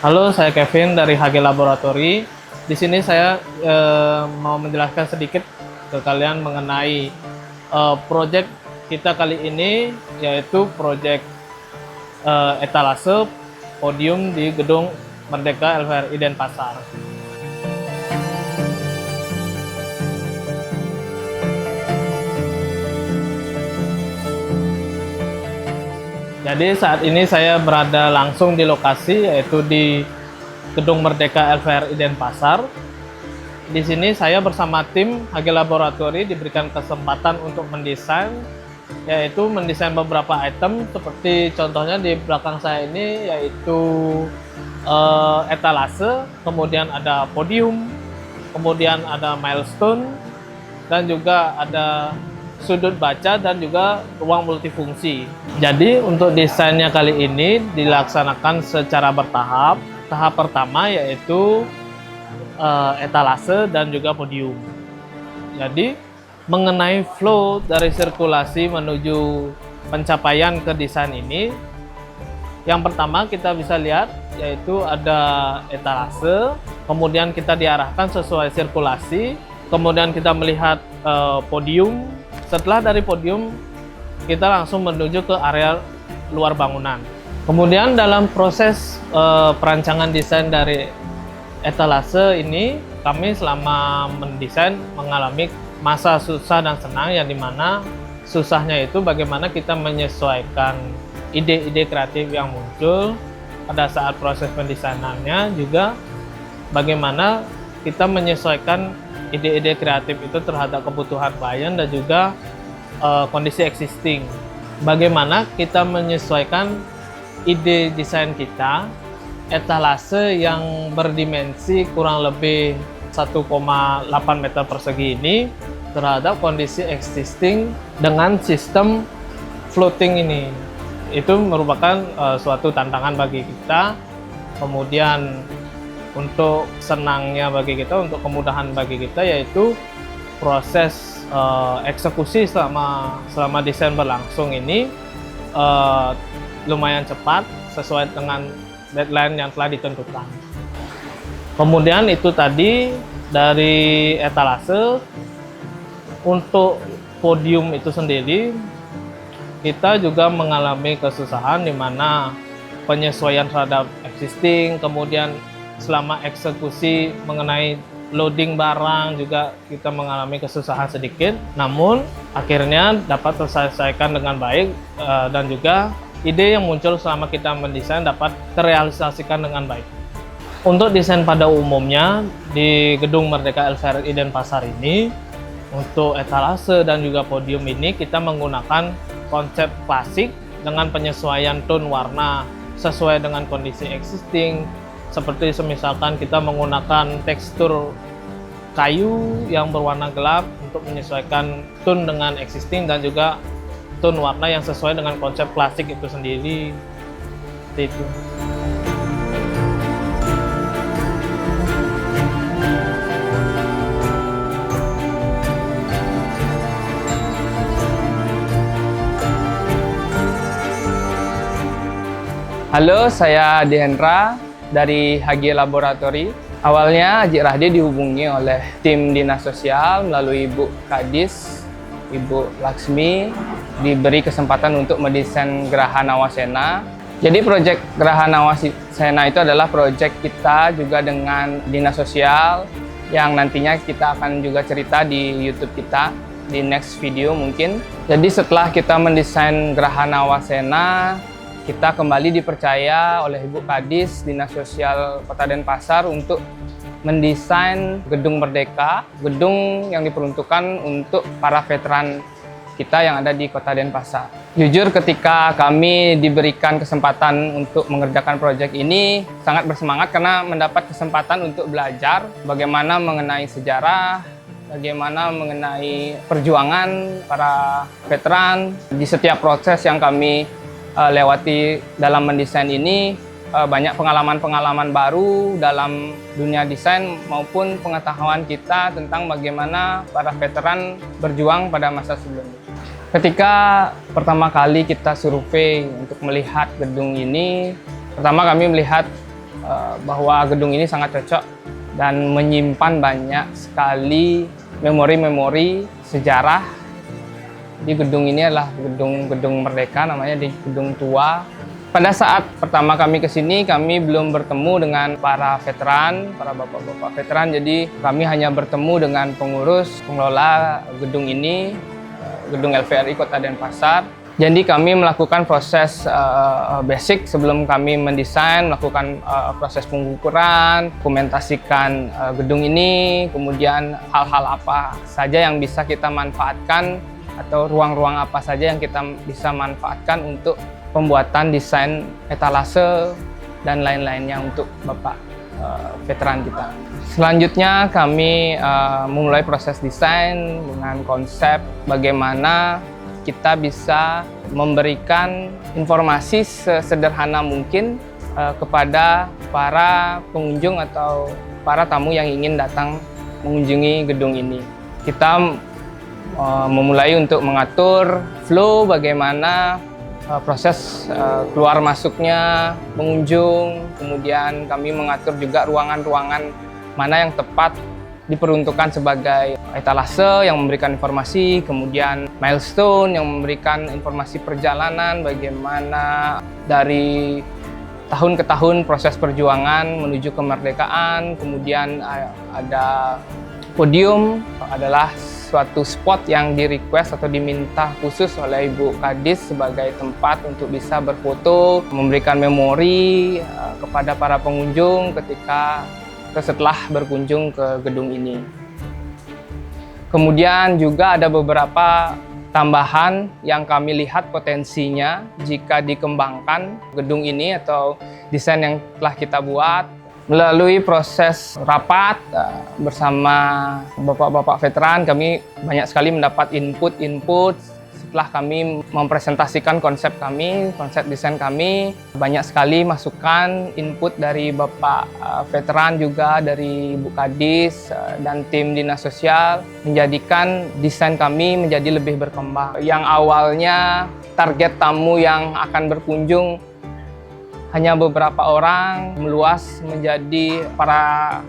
Halo, saya Kevin dari HG Laboratory. Di sini saya mau menjelaskan sedikit ke kalian mengenai proyek kita kali ini, yaitu proyek etalase podium di Gedung Merdeka LVRI Denpasar. Jadi saat ini saya berada langsung di lokasi, yaitu di Gedung Merdeka LVRI Denpasar. Di sini saya bersama tim HG Laboratory diberikan kesempatan untuk mendesain, yaitu mendesain beberapa item seperti contohnya di belakang saya ini, yaitu etalase, kemudian ada podium, kemudian ada milestone, dan juga ada sudut baca dan juga ruang multifungsi. Jadi untuk desainnya kali ini dilaksanakan secara bertahap. Tahap pertama yaitu etalase dan juga podium. Jadi mengenai flow dari sirkulasi menuju pencapaian ke desain ini, yang pertama kita bisa lihat yaitu ada etalase, kemudian kita diarahkan sesuai sirkulasi, kemudian kita melihat podium. Setelah dari podium, kita langsung menuju ke area luar bangunan. Kemudian dalam proses perancangan desain dari etalase ini, kami selama mendesain mengalami masa susah dan senang, yang dimana susahnya itu bagaimana kita menyesuaikan ide-ide kreatif yang muncul pada saat proses pendesainannya, juga bagaimana kita menyesuaikan ide-ide kreatif itu terhadap kebutuhan klien dan juga kondisi existing. Bagaimana kita menyesuaikan ide desain kita, etalase yang berdimensi kurang lebih 1,8 meter persegi ini terhadap kondisi existing dengan sistem floating ini. Itu merupakan suatu tantangan bagi kita. Kemudian untuk senangnya bagi kita, untuk kemudahan bagi kita, yaitu proses eksekusi selama desain berlangsung ini lumayan cepat sesuai dengan deadline yang telah ditentukan. Kemudian itu tadi dari etalase. Untuk podium itu sendiri kita juga mengalami kesusahan di mana penyesuaian terhadap existing, kemudian selama eksekusi mengenai loading barang juga kita mengalami kesusahan sedikit, namun akhirnya dapat terselesaikan dengan baik, dan juga ide yang muncul selama kita mendesain dapat terrealisasikan dengan baik. Untuk desain pada umumnya di Gedung Merdeka LVRI Denpasar ini, untuk etalase dan juga podium ini kita menggunakan konsep klasik dengan penyesuaian tone warna sesuai dengan kondisi existing. Seperti misalkan kita menggunakan tekstur kayu yang berwarna gelap untuk menyesuaikan tone dengan existing dan juga tone warna yang sesuai dengan konsep klasik itu sendiri. Seperti itu. Halo, saya Dihendra dari HG Laboratory. Awalnya Haji Rahdi dihubungi oleh tim Dinas Sosial melalui Ibu Kadis, Ibu Laksmi, diberi kesempatan untuk mendesain Geraha Nawasena. Jadi proyek Geraha Nawasena itu adalah proyek kita juga dengan Dinas Sosial yang nantinya kita akan juga cerita di YouTube kita di next video mungkin. Jadi setelah kita mendesain Geraha Nawasena, kita kembali dipercaya oleh Ibu Kadis Dinas Sosial Kota Denpasar untuk mendesain Gedung Merdeka, gedung yang diperuntukkan untuk para veteran kita yang ada di Kota Denpasar. Jujur ketika kami diberikan kesempatan untuk mengerjakan proyek ini, sangat bersemangat karena mendapat kesempatan untuk belajar bagaimana mengenai sejarah, bagaimana mengenai perjuangan para veteran. Di setiap proses yang kami lewati dalam mendesain ini, banyak pengalaman-pengalaman baru dalam dunia desain maupun pengetahuan kita tentang bagaimana para veteran berjuang pada masa sebelumnya. Ketika pertama kali kita survei untuk melihat gedung ini, pertama kami melihat bahwa gedung ini sangat cocok dan menyimpan banyak sekali memori-memori sejarah. Di gedung ini adalah gedung Merdeka, namanya di Gedung Tua. Pada saat pertama kami ke sini, kami belum bertemu dengan para veteran, para bapak-bapak veteran. Jadi kami hanya bertemu dengan pengurus, pengelola gedung ini, gedung LVRI Kota Denpasar. Jadi kami melakukan proses basic sebelum kami mendesain, melakukan proses pengukuran, dokumentasikan gedung ini, kemudian hal-hal apa saja yang bisa kita manfaatkan atau ruang-ruang apa saja yang kita bisa manfaatkan untuk pembuatan desain etalase dan lain-lainnya untuk Bapak veteran kita. Selanjutnya kami memulai proses desain dengan konsep bagaimana kita bisa memberikan informasi sesederhana mungkin kepada para pengunjung atau para tamu yang ingin datang mengunjungi gedung ini. Kita memulai untuk mengatur flow bagaimana proses keluar masuknya pengunjung, kemudian kami mengatur juga ruangan-ruangan mana yang tepat diperuntukkan sebagai etalase yang memberikan informasi, kemudian milestone yang memberikan informasi perjalanan, bagaimana dari tahun ke tahun proses perjuangan menuju kemerdekaan, kemudian ada podium adalah suatu spot yang di-request atau diminta khusus oleh Ibu Kadis sebagai tempat untuk bisa berfoto, memberikan memori kepada para pengunjung ketika setelah berkunjung ke gedung ini. Kemudian juga ada beberapa tambahan yang kami lihat potensinya jika dikembangkan gedung ini atau desain yang telah kita buat. Melalui proses rapat bersama bapak-bapak veteran, kami banyak sekali mendapat input. Setelah kami mempresentasikan konsep kami, konsep desain kami, banyak sekali masukan, input dari bapak veteran juga dari Ibu Kadis dan tim Dinas Sosial, menjadikan desain kami menjadi lebih berkembang. Yang awalnya target tamu yang akan berkunjung hanya beberapa orang, meluas menjadi para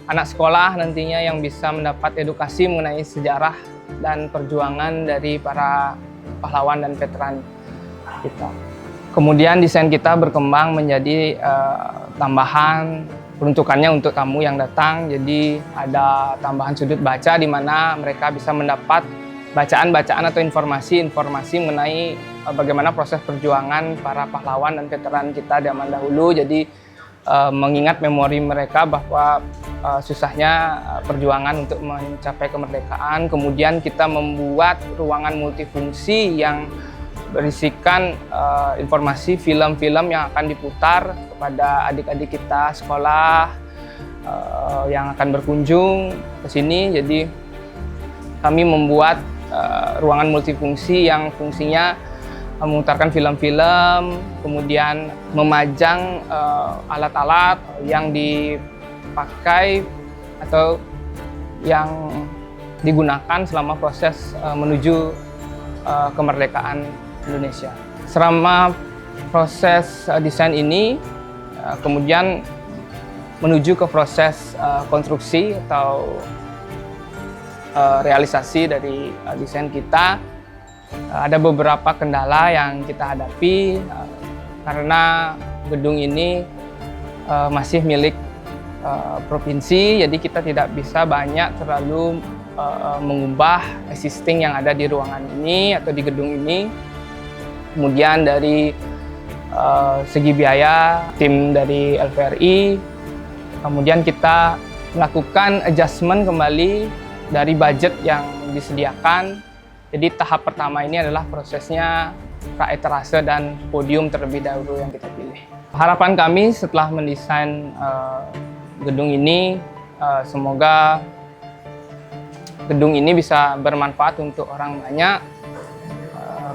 anak sekolah nantinya yang bisa mendapat edukasi mengenai sejarah dan perjuangan dari para pahlawan dan veteran kita. Kemudian desain kita berkembang menjadi tambahan peruntukannya untuk tamu yang datang. Jadi ada tambahan sudut baca di mana mereka bisa mendapat bacaan-bacaan atau informasi-informasi mengenai bagaimana proses perjuangan para pahlawan dan veteran kita zaman dahulu. Jadi mengingat memori mereka bahwa susahnya perjuangan untuk mencapai kemerdekaan. Kemudian kita membuat ruangan multifungsi yang berisikan informasi film-film yang akan diputar kepada adik-adik kita sekolah yang akan berkunjung ke sini. Jadi kami membuat ruangan multifungsi yang fungsinya memutarkan film-film, kemudian memajang alat-alat yang dipakai atau yang digunakan selama proses menuju kemerdekaan Indonesia. Selama proses desain ini, kemudian menuju ke proses konstruksi atau realisasi dari desain kita, ada beberapa kendala yang kita hadapi karena gedung ini masih milik provinsi, jadi kita tidak bisa banyak terlalu mengubah existing yang ada di ruangan ini atau di gedung ini. Kemudian dari segi biaya, tim dari LVRI, kemudian kita melakukan adjustment kembali dari budget yang disediakan. Jadi tahap pertama ini adalah prosesnya praetalase dan podium terlebih dahulu yang kita pilih. Harapan kami setelah mendesain gedung ini, semoga gedung ini bisa bermanfaat untuk orang banyak,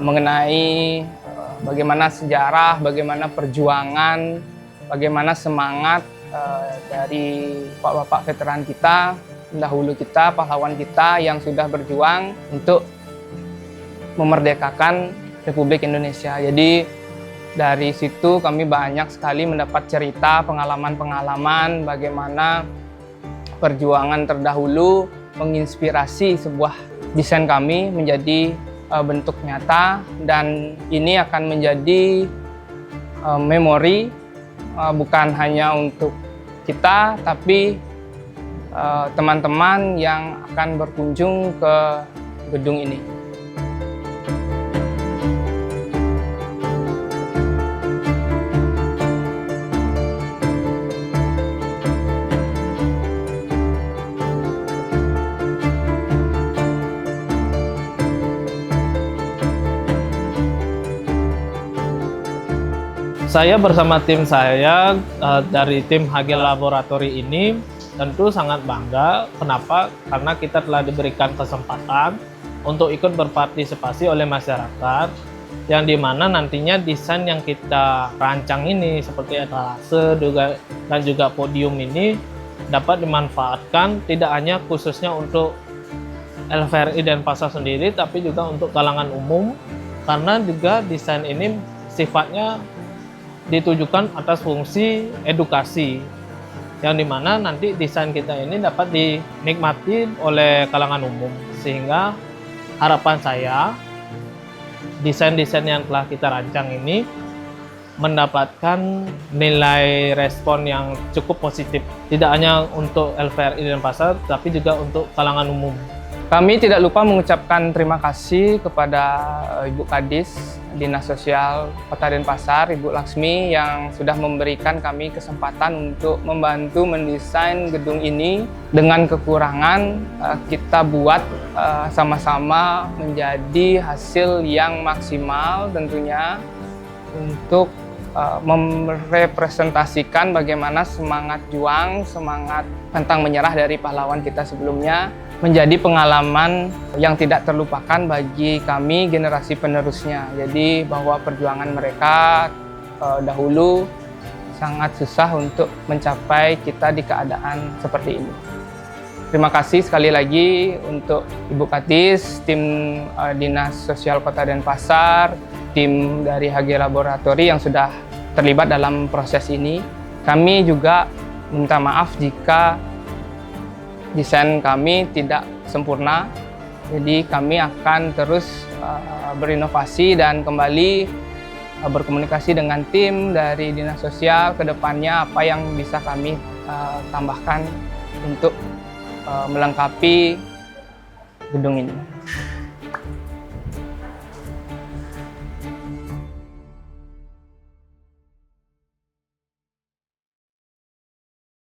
mengenai bagaimana sejarah, bagaimana perjuangan, bagaimana semangat dari bapak-bapak veteran kita, pendahulu kita, pahlawan kita yang sudah berjuang untuk memerdekakan Republik Indonesia. Jadi Dari situ kami banyak sekali mendapat cerita, pengalaman-pengalaman bagaimana perjuangan terdahulu menginspirasi sebuah desain kami menjadi bentuk nyata, dan ini akan menjadi memori bukan hanya untuk kita, tapi teman-teman yang akan berkunjung ke gedung ini. Saya bersama tim saya dari tim HG Laboratory ini tentu sangat bangga. Kenapa? Karena kita telah diberikan kesempatan untuk ikut berpartisipasi oleh masyarakat, yang dimana nantinya desain yang kita rancang ini seperti etalase dan juga podium ini dapat dimanfaatkan tidak hanya khususnya untuk LVRI Denpasar sendiri, tapi juga untuk kalangan umum, karena juga desain ini sifatnya ditujukan atas fungsi edukasi, yang dimana nanti desain kita ini dapat dinikmati oleh kalangan umum, sehingga harapan saya desain-desain yang telah kita rancang ini mendapatkan nilai respon yang cukup positif, tidak hanya untuk LVRI Denpasar tapi juga untuk kalangan umum. Kami tidak lupa mengucapkan terima kasih kepada Ibu Kadis Dinas Sosial Kota Denpasar, Ibu Laksmi, yang sudah memberikan kami kesempatan untuk membantu mendesain gedung ini. Dengan kekurangan, kita buat sama-sama menjadi hasil yang maksimal tentunya untuk merepresentasikan bagaimana semangat juang, semangat pantang menyerah dari pahlawan kita sebelumnya, menjadi pengalaman yang tidak terlupakan bagi kami generasi penerusnya. Jadi bahwa perjuangan mereka dahulu sangat susah untuk mencapai kita di keadaan seperti ini. Terima kasih sekali lagi untuk Ibu Kadis, tim Dinas Sosial Kota Denpasar, tim dari HG Laboratory yang sudah terlibat dalam proses ini. Kami juga minta maaf jika desain kami tidak sempurna, jadi kami akan terus berinovasi dan kembali berkomunikasi dengan tim dari Dinas Sosial ke depannya apa yang bisa kami tambahkan untuk melengkapi gedung ini.